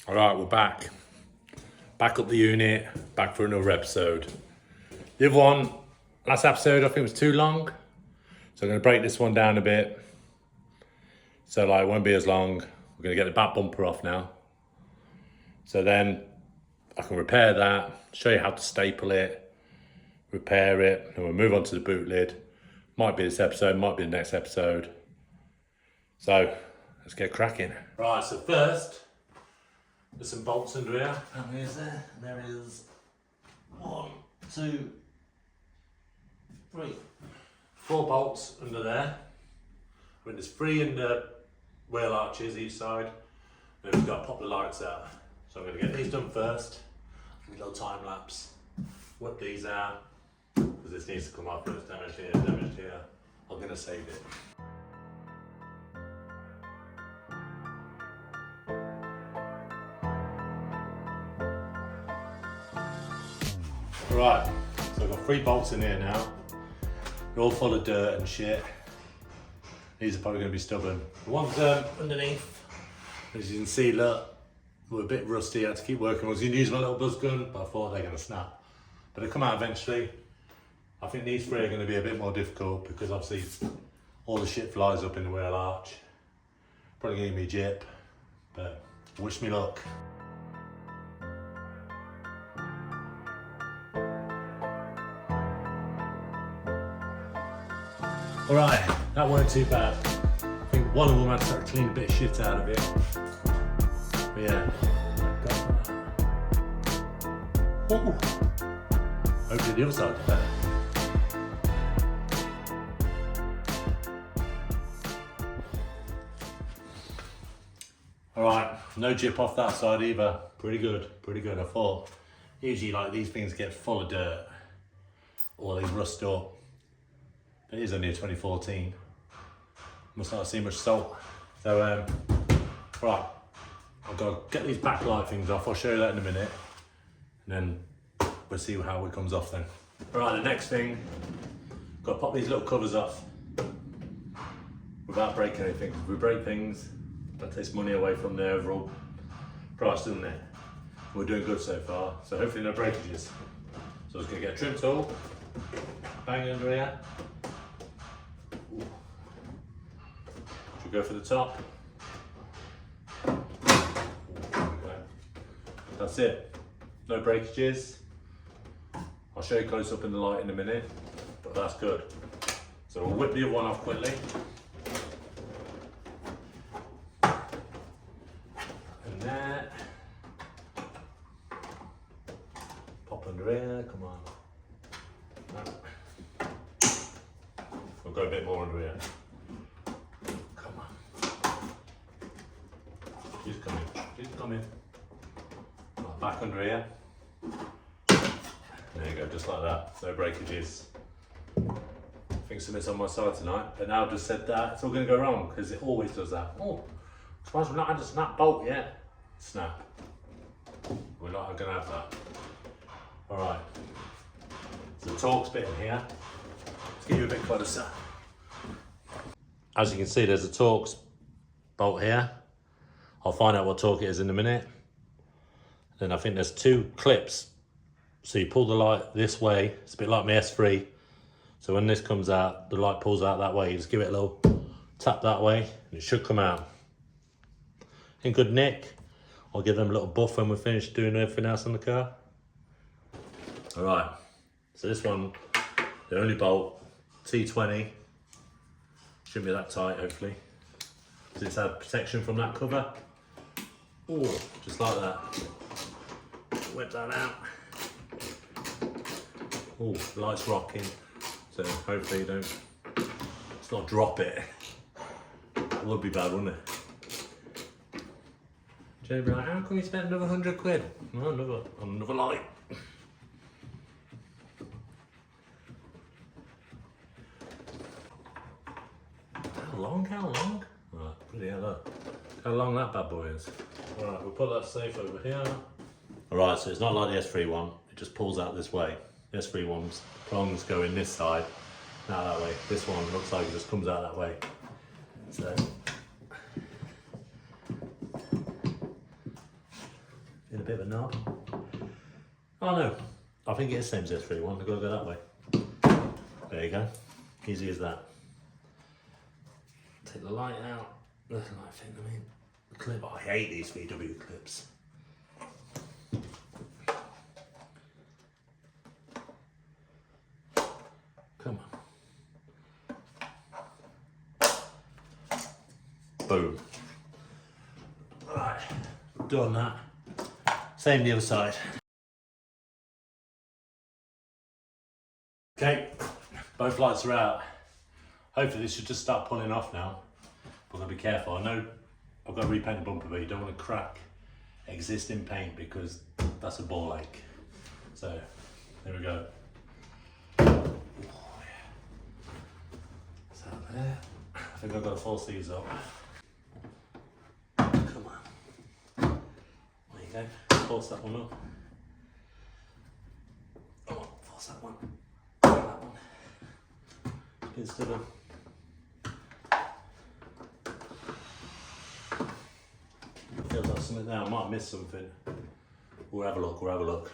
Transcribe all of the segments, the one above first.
All right, we're back. Back up the unit, back for another episode. The other one, last episode, I think was too long. So I'm gonna break this one down a bit. So like, it won't be as long. We're gonna get the back bumper off now. So then I can repair that, show you how to staple it, repair it, and we'll move on to the boot lid. Might be this episode, might be the next episode. So let's get cracking. Right, so first, there's some bolts under here. How many is there? There is 1, 2, 3, 4 bolts under there. I mean, there's 3 in the wheel arches each side. And we've got to pop the lights out. So I'm going to get these done first. Give me a little time lapse. Whip these out. Because this needs to come off. It's damaged here, damaged here. I'm going to save it. Right, so I've got 3 bolts in here now. They're all full of dirt and shit. These are probably going to be stubborn. The ones underneath, as you can see, look, were a bit rusty. I had to keep working. I was going to use my little buzz gun, but I thought they're going to snap. But they come out eventually. I think these 3 are going to be a bit more difficult because obviously all the shit flies up in the wheel arch. Probably going to give me a jip, but wish me luck. Alright, that weren't too bad. I think one of them had to clean a bit of shit out of it. But yeah, oh, hopefully the other side's better. Alright, no jip off that side either. Pretty good, pretty good. I thought usually like these things get full of dirt or they rust up. It is only a 2014. Must not have seen much salt. So, right, I've got to get these backlight things off. I'll show you that in a minute. And then we'll see how it comes off then. Right, the next thing, got to pop these little covers off without breaking anything. If we break things, that takes money away from the overall price, doesn't it? We're doing good so far, so hopefully no breakages. So I'm just going to get a trim tool, bang under here. Should we go for the top? That's it. No breakages. I'll show you close up in the light in a minute, but that's good. So we'll whip the other one off quickly. And that. Pop under here, come on. We'll go a bit more under here. Come on. She's coming, she's coming. Right, back under here. There you go, just like that. No breakages. I think something's on my side tonight, but now I've just said that, it's all going to go wrong because it always does that. Oh, surprised we've not had a snap bolt yet. Snap. We're not going to have that. Alright. So the Torx bit in here. Let's get you a bit closer. As you can see, there's a Torx bolt here. I'll find out what torque it is in a minute. Then I think there's 2 clips. So you pull the light this way. It's a bit like my S3. So when this comes out, the light pulls out that way. You just give it a little tap that way and it should come out. In good nick. I'll give them a little buff when we're finished doing everything else on the car. Alright, so this one, the only bolt, T20. Shouldn't be that tight, hopefully. Because it's had protection from that cover. Oh, just like that. Whip that out. Oh, light's rocking. So hopefully you don't, let's not drop it. That would be bad, wouldn't it? Jay would be like, how come you spent another 100 quid? No, another light. How long? Right, pretty hell up. How long that bad boy is. Alright, we'll put that safe over here. Alright, so it's not like the S3 one, it just pulls out this way. The S3 one's prongs go in this side, not that way. This one looks like it just comes out that way. So in a bit of a knob. Oh no, I think it is same as S3 one. I've got to go that way. There you go. Easy as that. Take the light out. The light thing, I mean, the clip. Oh, I hate these VW clips. Come on. Boom. Right, done that. Same the other side. Okay, both lights are out. Hopefully this should just start pulling off now. But I've got to be careful. I know I've got to repaint the bumper, but you don't want to crack existing paint because that's a ball ache. So, there we go. So there. I think I've got to force these up. Come on. There you go. Force that one up. Come on, force that one. That one. Instead of feels like something there. I might have missed something. We'll have a look, we'll have a look.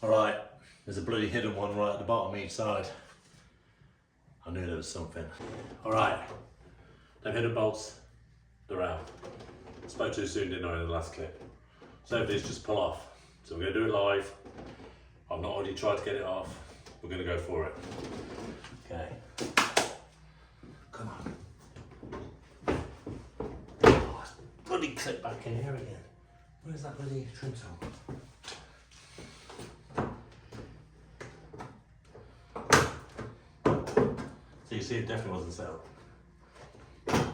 Alright, there's a bloody hidden one right at the bottom each side. I knew there was something. Alright, them hidden bolts, they're out. Spoke too soon, didn't I, in the last clip. So these just pull off. So we're going to do it live. I've not already tried to get it off. We're going to go for it. Okay. Come on. Oh, it's bloody clip back in here again. Where's that bloody trim tool? So you see it definitely wasn't set up. Right.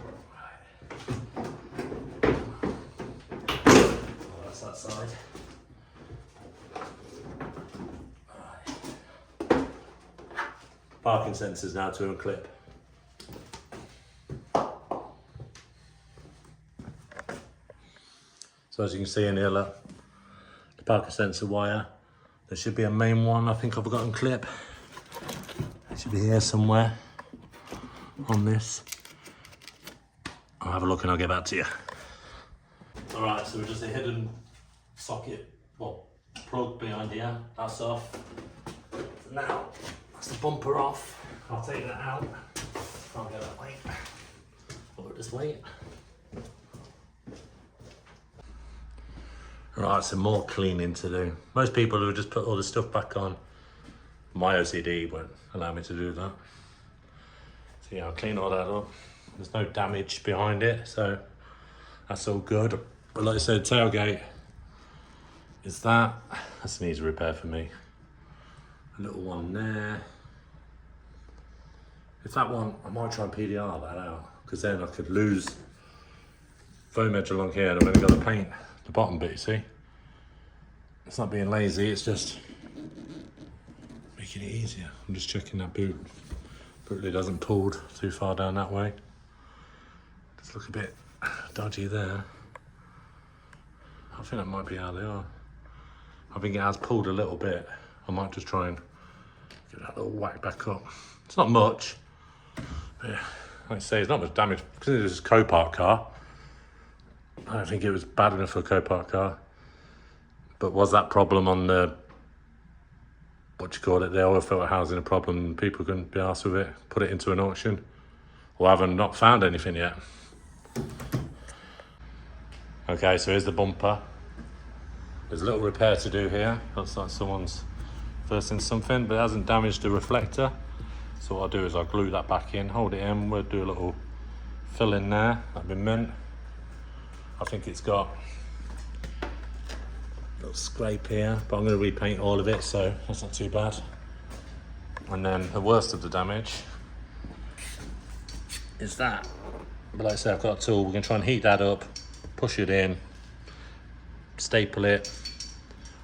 Oh, that's that side. Parking sensors now to unclip. So as you can see in here, look, the parking sensor wire. There should be a main one. I think I've got unclip. It should be here somewhere on this. I'll have a look and I'll get back to you. All right, so we're just a hidden socket, well, plug behind here. That's off. So now, that's the bumper off. I'll take that out. Can't go that way. Or this way. Right, some more cleaning to do. Most people who just put all the stuff back on. My OCD won't allow me to do that. So yeah, I'll clean all that up. There's no damage behind it, so that's all good. But like I said, tailgate is that. That needs a repair for me. A little one there. If that one, I might try and PDR that out, because then I could lose foam edge along here and I've only got to paint the bottom bit, you see? It's not being lazy, it's just making it easier. I'm just checking that boot. Hopefully it doesn't pull too far down that way. Just look a bit dodgy there. I think that might be how they are. I think it has pulled a little bit. I might just try and get that little whack back up. It's not much, but yeah, like I say, it's not much damage. Because it was a Copart car, I don't think it was bad enough for a Copart car. But was that problem on the, what do you call it, the oil filter housing a problem? People couldn't be arsed with it, put it into an auction? Or haven't not found anything yet. Okay, so here's the bumper. There's a little repair to do here. Looks like someone's versing something, but it hasn't damaged the reflector. So what I'll do is I'll glue that back in, hold it in, we'll do a little fill in there, that'd be mint. I think it's got a little scrape here, but I'm going to repaint all of it, so that's not too bad. And then the worst of the damage is that. But like I said, I've got a tool, we're going to try and heat that up, push it in, staple it.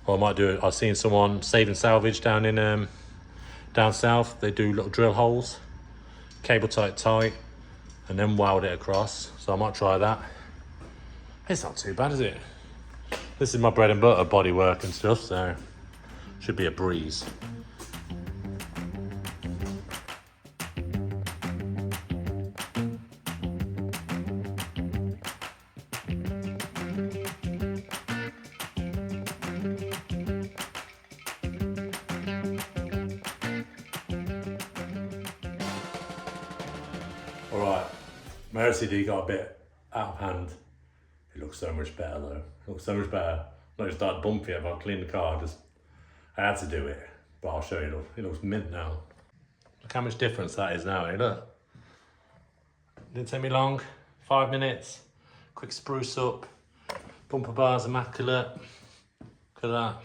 Or I might do it, I've seen someone saving salvage down in down south. They do little drill holes, cable tight, and then weld it across. So I might try that. It's not too bad, is it? This is my bread and butter, body work and stuff, so should be a breeze. All right, my OCD got a bit out of hand. It looks so much better though. It looks so much better. Not just started bumpy if I clean the car, I had to do it. But I'll show you, it looks mint now. Look how much difference that is now, eh? Look. Didn't take me long, 5 minutes. Quick spruce up. Bumper bars immaculate. Look at that.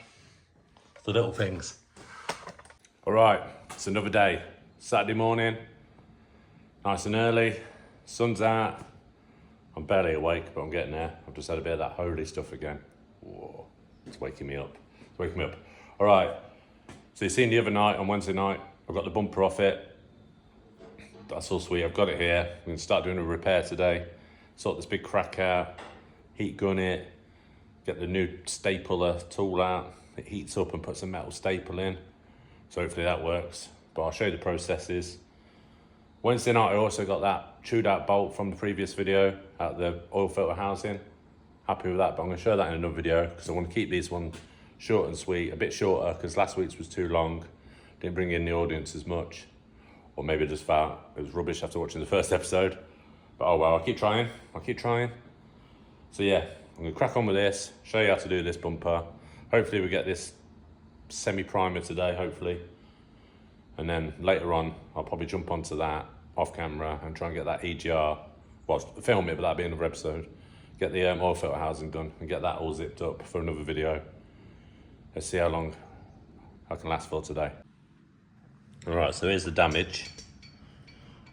The little things. All right, it's another day. Saturday morning, nice and early, sun's out. I'm barely awake, but I'm getting there. I've just had a bit of that holy stuff again. Whoa, it's waking me up. It's waking me up. All right, so you seen the other night, on Wednesday night, I've got the bumper off it. That's all sweet, I've got it here. I'm gonna start doing a repair today. Sort this big crack out, heat gun it, get the new stapler tool out. It heats up and puts a metal staple in. So hopefully that works, but I'll show you the processes. Wednesday night, I also got that chewed out bolt from the previous video out of the oil filter housing. Happy with that, but I'm gonna show that in another video because I want to keep these one short and sweet, a bit shorter because last week's was too long. Didn't bring in the audience as much, or maybe I just found it was rubbish after watching the first episode. But oh well, I'll keep trying. So yeah, I'm gonna crack on with this, show you how to do this bumper. Hopefully we get this semi-primer today, hopefully. And then later on, I'll probably jump onto that off camera and try and get that EGR, well, film it, but that'll be another episode. Get the oil filter housing done and get that all zipped up for another video. Let's see how long I can last for today. All right, so here's the damage.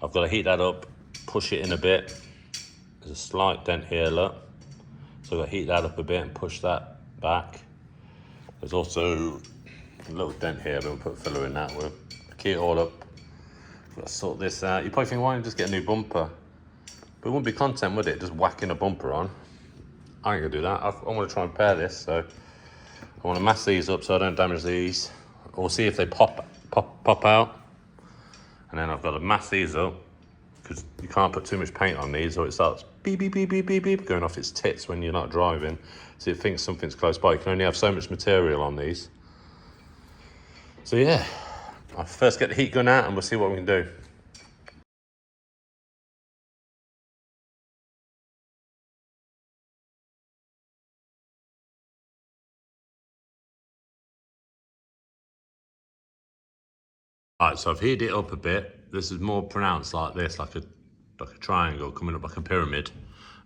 I've got to heat that up, push it in a bit. There's a slight dent here, look. So I've got to heat that up a bit and push that back. There's also a little dent here, but we'll put filler in that. We'll key it all up. Let's sort this out. You probably think, why don't you just get a new bumper? But it wouldn't be content, would it? Just whacking a bumper on. I ain't gonna do that. I want to try and repair this, so I want to mask these up so I don't damage these. Or see if they pop out. And then I've got to mask these up because you can't put too much paint on these or it starts beep, beep, beep, beep, beep, beep, going off its tits when you're not driving. So it thinks something's close by. You can only have so much material on these. So yeah, I'll first get the heat gun out and we'll see what we can do. All right, so I've heated it up a bit. This is more pronounced like this, like a triangle coming up like a pyramid,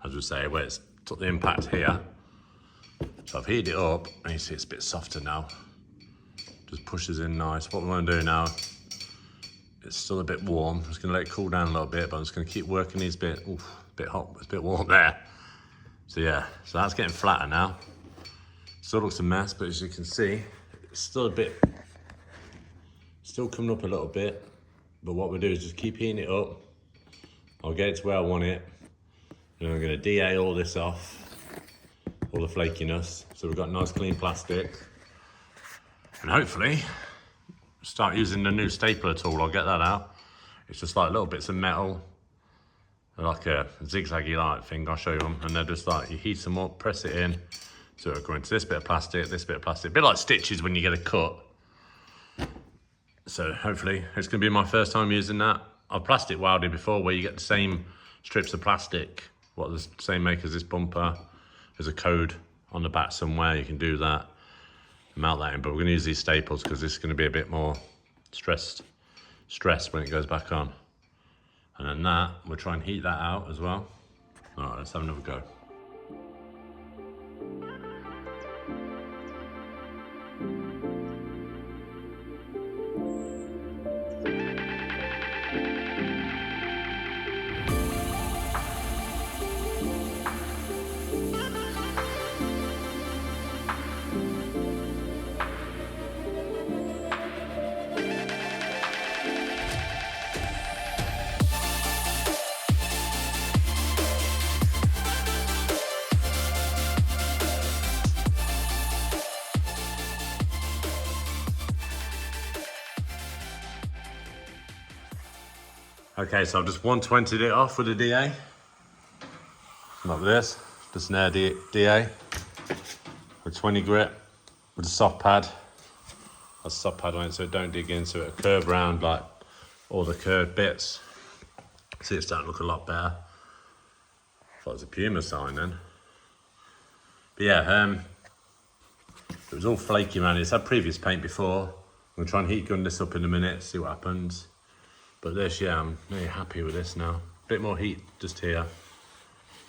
as we say, where it's took the impact here. So I've heated it up and you see it's a bit softer now. Just pushes in nice. What we're going to do now, it's still a bit warm. I'm just going to let it cool down a little bit, but I'm just going to keep working these bit. Oof, a bit hot, it's a bit warm there. So yeah, so that's getting flatter now. Still looks a mess, but as you can see, it's still a bit, still coming up a little bit. But what we do is just keep heating it up. I'll get it to where I want it. And I'm going to DA all this off, all the flakiness. So we've got nice clean plastic. And hopefully, start using the new stapler tool. I'll get that out. It's just like little bits of metal, like a zigzaggy like thing. I'll show you them. And they're just like, you heat them up, press it in. So it'll go into this bit of plastic, this bit of plastic. A bit like stitches when you get a cut. So hopefully, it's going to be my first time using that. I've plastic welded before where you get the same strips of plastic, what the same make as this bumper. There's a code on the back somewhere, you can do that. Melt that in, but we're going to use these staples because this is going to be a bit more stressed when it goes back on. And then that, we'll try and heat that out as well. All right, let's have another go. Okay, so I've just 120'd it off with a DA. Like this, just an air DA. With 20 grit, with a soft pad. A soft pad on it so it don't dig into it. A curve round like all the curved bits. See, it's starting to look a lot better. Thought it was a Puma sign then. But yeah, it was all flaky around it. It's had previous paint before. I'm gonna try and heat gun this up in a minute, see what happens. But this, yeah, I'm really happy with this now. Bit more heat just here,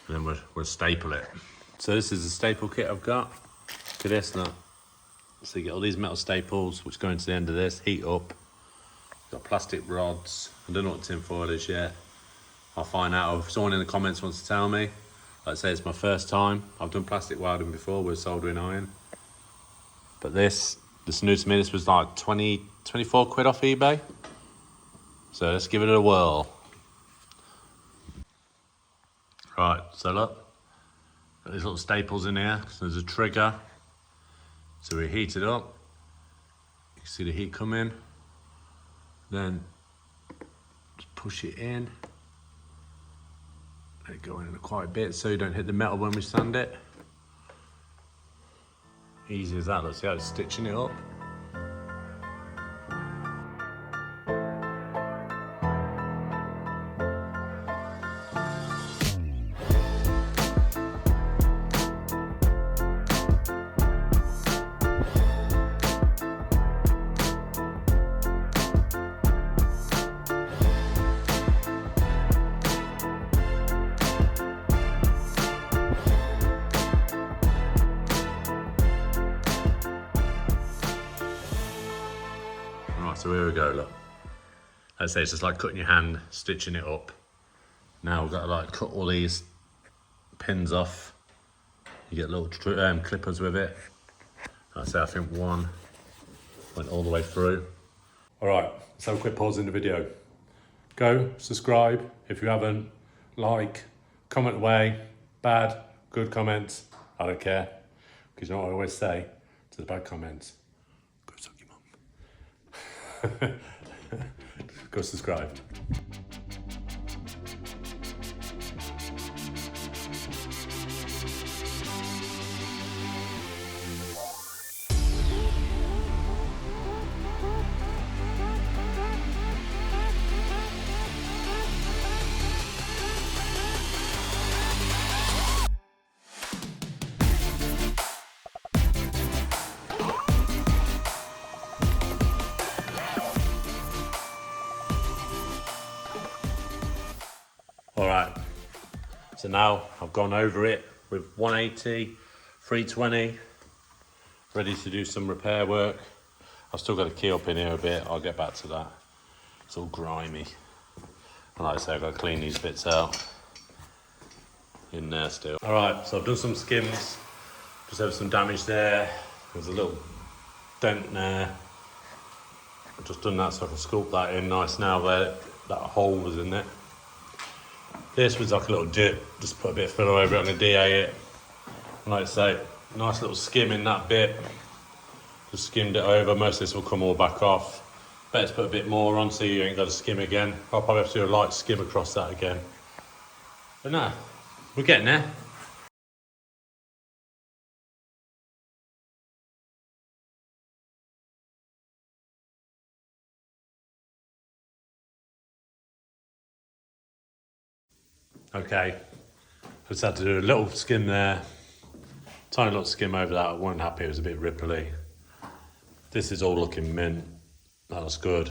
and then we'll staple it. So this is the staple kit I've got. Look at this, look. So you get all these metal staples, which go into the end of this, heat up. Got plastic rods. I don't know what tin foil is yet. I'll find out if someone in the comments wants to tell me. Like I say, it's my first time. I've done plastic welding before with soldering iron. But this new to me. This was like 24 quid off eBay. So let's give it a whirl. Right, so look. Got these little staples in here. So there's a trigger. So we heat it up. You can see the heat come in. Then just push it in. Let it go in quite a bit so you don't hit the metal when we sand it. Easy as that. Let's see how it's stitching it up. So here we go, look. Let's say it's just like cutting your hand, stitching it up. Now we've got to like cut all these pins off. You get little clippers with it. I say I think one went all the way through. All right, let's have a quick pause in the video. Go, subscribe if you haven't, like, comment away, bad, good comments, I don't care. Because you know what I always say to the bad comments? Go suck your mum. Go subscribe. All right, so now I've gone over it with 180, 320, ready to do some repair work. I've still got a key up in here a bit, I'll get back to that. It's all grimy. And like I say, I've got to clean these bits out in there still. All right, so I've done some skims, just have some damage there. There's a little dent there. I've just done that so I can sculpt that in nice now where that hole was in it. This was like a little dip, just put a bit of filler over it, I'm gonna DA it. And like I say, nice little skim in that bit. Just skimmed it over, most of this will come all back off. Better to put a bit more on so you ain't got to skim again. I'll probably have to do a light skim across that again. But no, we're getting there. Okay, just had to do a little skim there, tiny little skim over that. I wasn't happy, it was a bit ripply. This is all looking mint, that looks good.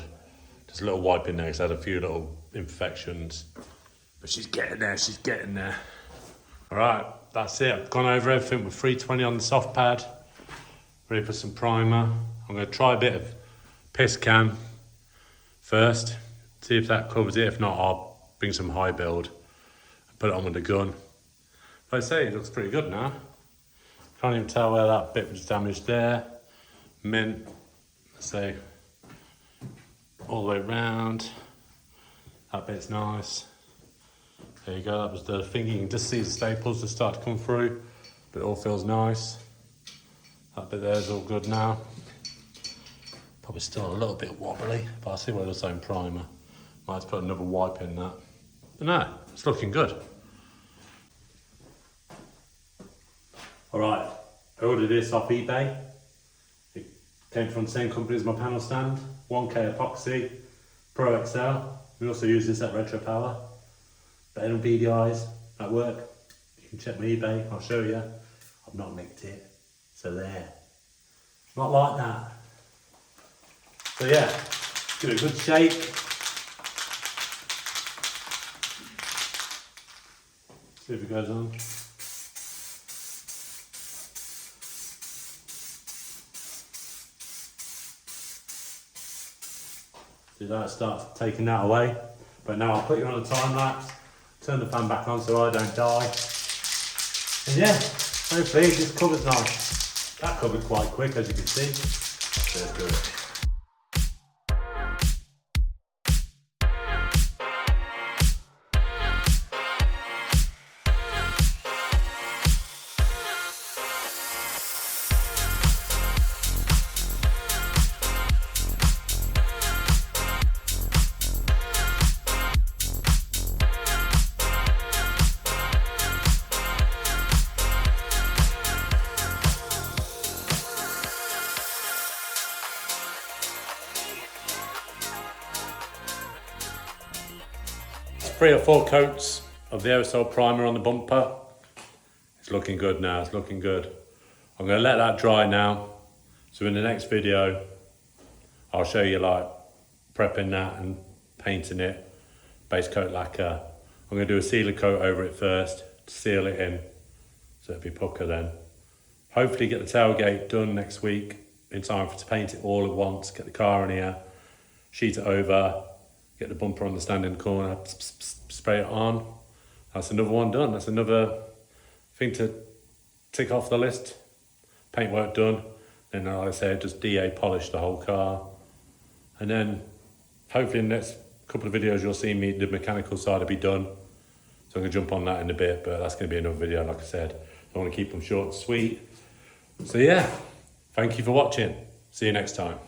Just a little wipe in there because I had a few little imperfections. But she's getting there, she's getting there. All right, that's it. I've gone over everything with 320 on the soft pad. Ready for some primer. I'm gonna try a bit of piss can first, see if that covers it. If not, I'll bring some high build. Put it on with the gun. Like I say, it looks pretty good now. Can't even tell where that bit was damaged there. Mint, let's say, all the way round. That bit's nice. There you go, that was the thing. You can just see the staples just start to come through, but it all feels nice. That bit there's all good now. Probably still a little bit wobbly, but I see where it's own primer. Might have to put another wipe in that. But no, it's looking good. All right, I ordered this off eBay. It came from the same company as my panel stand, 1K epoxy, Pro XL. We also use this at Retro Power. better than beady eyes at work. You can check my eBay, I'll show you. I've not nicked it, so there. Not like that. So yeah, give it a good shake. See if it goes on. See that, starts taking that away. But now I'll put you on a time lapse, turn the fan back on so I don't die. And yeah, hopefully this cover's nice. That covered quite quick, as you can see. So let's do it. Three or four coats of the aerosol primer on the bumper. It's looking good now, it's looking good. I'm gonna let that dry now. So in the next video, I'll show you like prepping that and painting it, base coat lacquer. I'm gonna do a sealer coat over it first to seal it in, so it'll be pucker then. Hopefully get the tailgate done next week in time to paint it all at once, get the car in here, sheet it over, get the bumper on the stand in the corner, spray it on. That's another one done. That's another thing to tick off the list. Paintwork done. Then, like I said, just DA polish the whole car. And then hopefully in the next couple of videos you'll see me, the mechanical side will be done. So I'm gonna jump on that in a bit, but that's gonna be another video, like I said. I wanna keep them short and sweet. So yeah, thank you for watching. See you next time.